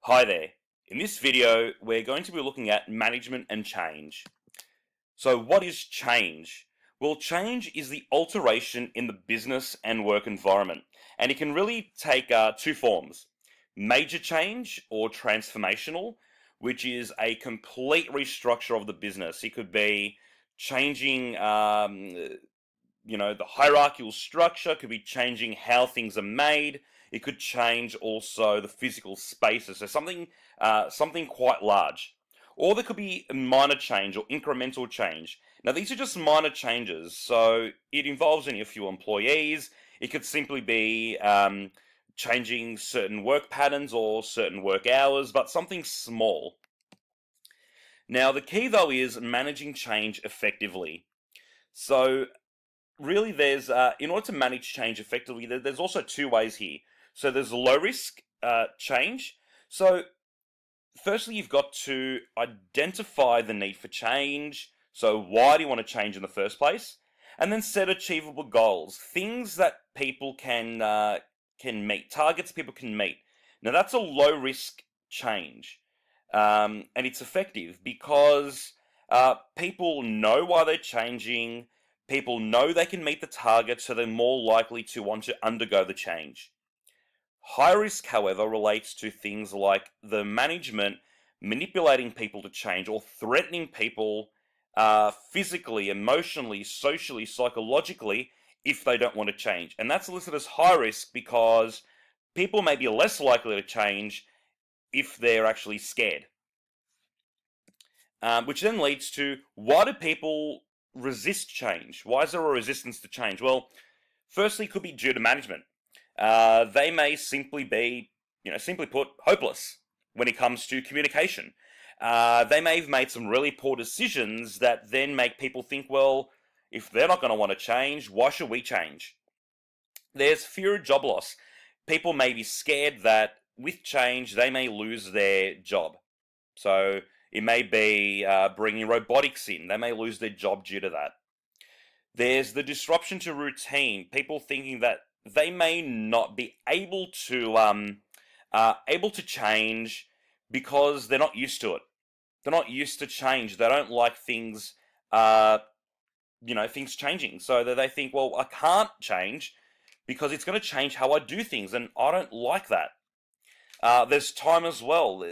Hi there. In this video, we're going to be looking at management and change. So what is change? Well, change is the alteration in the business and work environment, and it can really take two forms. Major change or transformational, which is a complete restructure of the business. It could be changing the hierarchical structure, could be changing how things are made. It could change also the physical spaces, so something quite large. Or there could be a minor change or incremental change. Now these are just minor changes, so it involves only a few employees. It could simply be changing certain work patterns or certain work hours, but something small. Now the key though is managing change effectively. So really there's in order to manage change effectively, there's also two ways here. So there's low risk change. So firstly, you've got to identify the need for change. So why do you want to change in the first place? And then set achievable goals, things that people can meet, targets people can meet. Now that's a low risk change, and it's effective because people know why they're changing. People know they can meet the target, so they're more likely to want to undergo the change. High risk, however, relates to things like the management manipulating people to change or threatening people physically, emotionally, socially, psychologically if they don't want to change. And that's listed as high risk because people may be less likely to change if they're actually scared. Which then leads to, why do people resist change? Why is there a resistance to change? Well, firstly, it could be due to management. They may simply be, simply put, hopeless when it comes to communication. They may have made some really poor decisions that then make people think, well, if they're not going to want to change, why should we change? There's fear of job loss. People may be scared that with change, they may lose their job. So it may be bringing robotics in. They may lose their job due to that. There's the disruption to routine. People thinking that they may not be able to change because they're not used to it. They're not used to change. They don't like things, things changing. So that they think, well, I can't change because it's going to change how I do things, and I don't like that. There's time as well.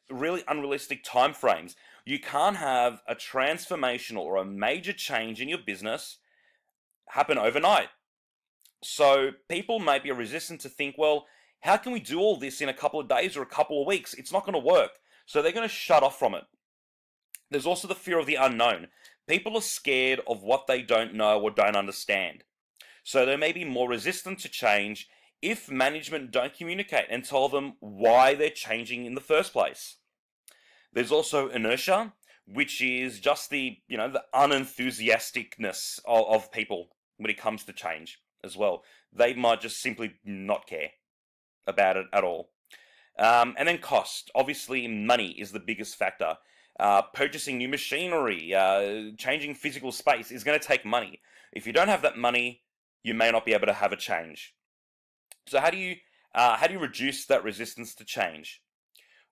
Really unrealistic time frames. You can't have a transformational or a major change in your business happen overnight. So people may be resistant to think, well, how can we do all this in a couple of days or a couple of weeks? It's not going to work. So they're going to shut off from it. There's also the fear of the unknown. People are scared of what they don't know or don't understand. So they may be more resistant to change if management don't communicate and tell them why they're changing in the first place. There's also inertia, which is just the unenthusiasticness of people when it comes to change as well. They might just simply not care about it at all. And then cost. Obviously, money is the biggest factor. Purchasing new machinery, changing physical space is going to take money. If you don't have that money, you may not be able to have a change. So how do you reduce that resistance to change?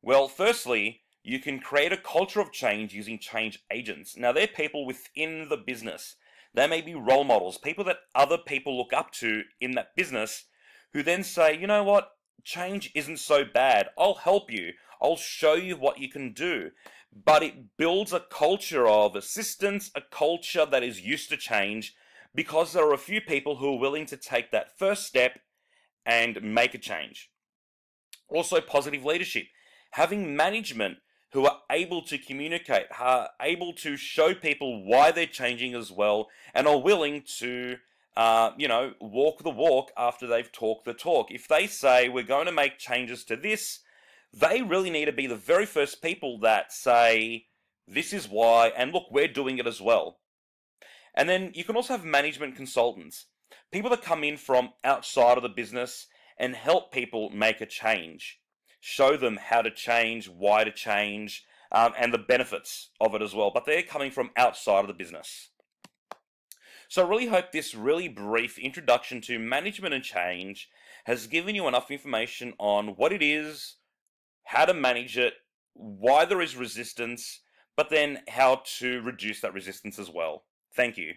Well, firstly, you can create a culture of change using change agents. Now, they're people within the business. They may be role models, people that other people look up to in that business, who then say, you know what, change isn't so bad. I'll help you. I'll show you what you can do. But it builds a culture of assistance, a culture that is used to change, because there are a few people who are willing to take that first step and make a change. Also, positive leadership. Having management who are able to communicate, are able to show people why they're changing as well, and are willing to, walk the walk after they've talked the talk. If they say, we're going to make changes to this, they really need to be the very first people that say, this is why, and look, we're doing it as well. And then you can also have management consultants, people that come in from outside of the business and help people make a change. Show them how to change, why to change, and the benefits of it as well. But they're coming from outside of the business. So I really hope this really brief introduction to management and change has given you enough information on what it is, how to manage it, why there is resistance, but then how to reduce that resistance as well. Thank you.